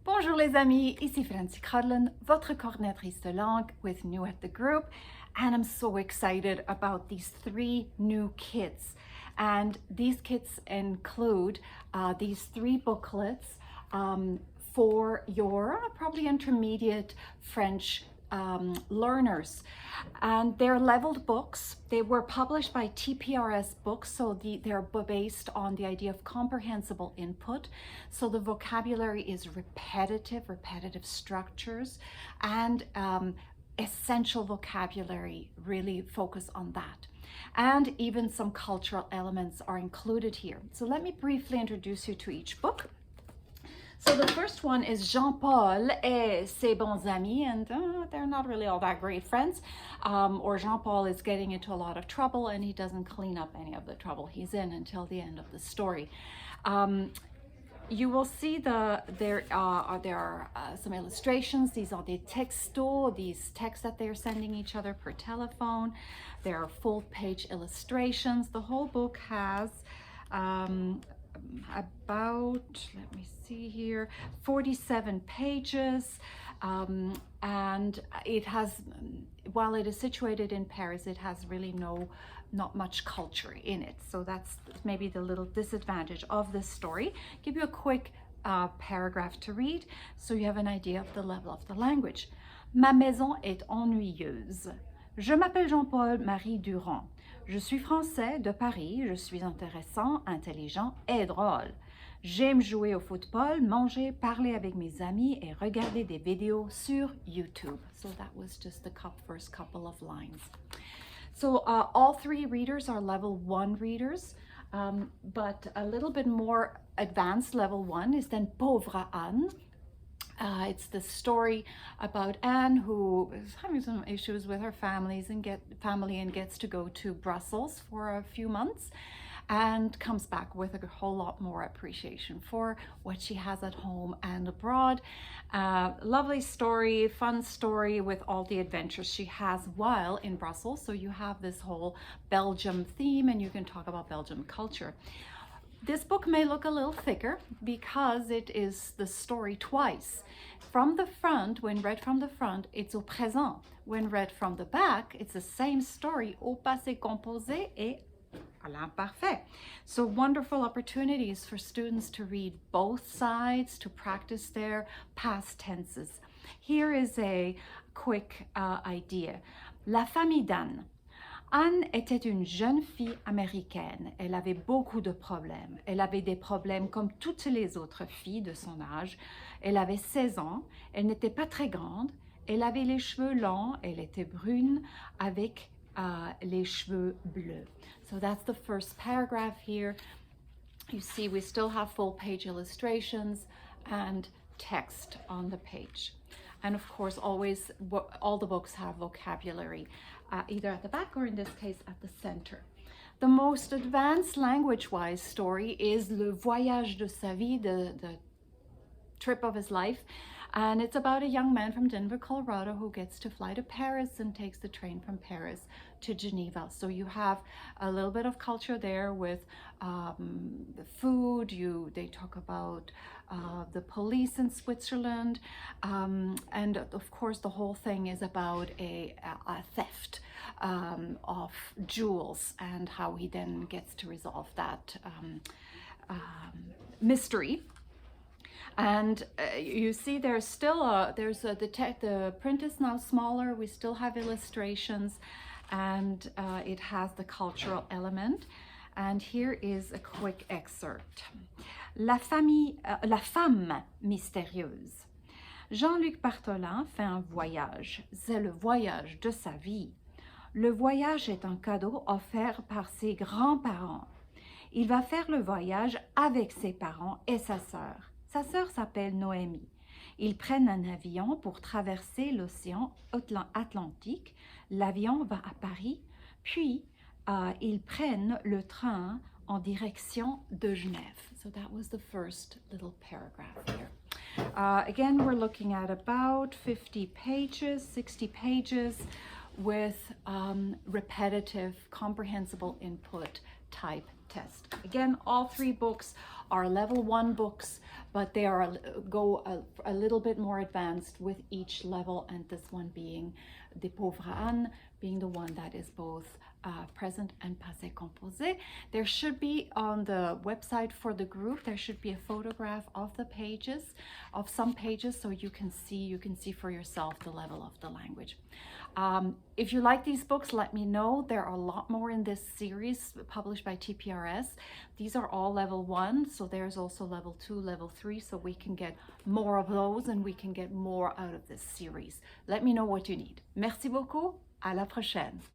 Bonjour les amis, ici Francie Codlin, votre coordinatrice de langue with New at the Group, and I'm so excited about these 3 new kits. And these kits include these 3 booklets for your probably intermediate French learners, and they're leveled books. They were published by TPRS Books, so they're based on the idea of comprehensible input. So the vocabulary is repetitive structures, and essential vocabulary, really focus on that. And even some cultural elements are included here. So let me briefly introduce you to each book. So the first one is Jean-Paul et ses bons amis, and they're not really all that great friends, or Jean-Paul is getting into a lot of trouble and he doesn't clean up any of the trouble he's in until the end of the story. You will see there are some illustrations. These are the textos, these texts that they're sending each other per telephone. There are full-page illustrations. The whole book has about, let me see here, 47 pages, and it has, while it is situated in Paris, it has really not much culture in it. So that's maybe the little disadvantage of this story. Give you a quick paragraph to read so you have an idea of the level of the language. Ma maison est ennuyeuse. Je m'appelle Jean-Paul Marie Durand. Je suis français de Paris, je suis intéressant, intelligent et drôle. J'aime jouer au football, manger, parler avec mes amis et regarder des vidéos sur YouTube. So that was just the first couple of lines. So all 3 readers are level 1 readers, but a little bit more advanced level 1 is then Pauvre Anne. It's the story about Anne, who is having some issues with her family and gets to go to Brussels for a few months and comes back with a whole lot more appreciation for what she has at home and abroad. Lovely story, fun story with all the adventures she has while in Brussels. So you have this whole Belgium theme and you can talk about Belgium culture. This book may look a little thicker because it is the story twice. From the front, when read from the front, it's au présent. When read from the back, it's the same story, au passé composé et à l'imparfait. So wonderful opportunities for students to read both sides, to practice their past tenses. Here is a quick idea. La famille d'Anne. Anne était une jeune fille américaine. Elle avait beaucoup de problèmes. Elle avait des problèmes comme toutes les autres filles de son âge. Elle avait 16 ans. Elle n'était pas très grande. Elle avait les cheveux longs. Elle était brune avec les cheveux bleus. So that's the first paragraph here. You see we still have full-page illustrations and text on the page. And of course, always, all the books have vocabulary, either at the back or in this case at the center. The most advanced language-wise story is Le Voyage de sa vie, the trip of his life. And it's about a young man from Denver, Colorado, who gets to fly to Paris and takes the train from Paris to Geneva. So you have a little bit of culture there with the food. They talk about the police in Switzerland. And of course, the whole thing is about a theft of jewels and how he then gets to resolve that mystery. And you see there's still the print is now smaller. We still have illustrations, and it has the cultural element. And here is a quick excerpt. La femme mystérieuse. Jean-Luc Bartholin fait un voyage. C'est le voyage de sa vie. Le voyage est un cadeau offert par ses grands-parents. Il va faire le voyage avec ses parents et sa sœur. Sa sœur s'appelle Noémie. Ils prennent un avion pour traverser l'océan Atlantique. L'avion va à Paris, puis ils prennent le train en direction de Genève. So that was the first little paragraph here. Again, we're looking at about 50 pages, 60 pages with repetitive, comprehensible input type test. Again, all 3 books are level 1 books, but they are go a little bit more advanced with each level, and this one being De Pauvre Anne, being the one that is both present and passé composé. There should be on the website for the group, there should be a photograph of the pages, of some pages, so you can see for yourself the level of the language. If you like these books, let me know. There are a lot more in this series published by TPRS. These are all level 1, so there's also level 2, level 3, so we can get more of those and we can get more out of this series. Let me know what you need. Merci beaucoup. À la prochaine.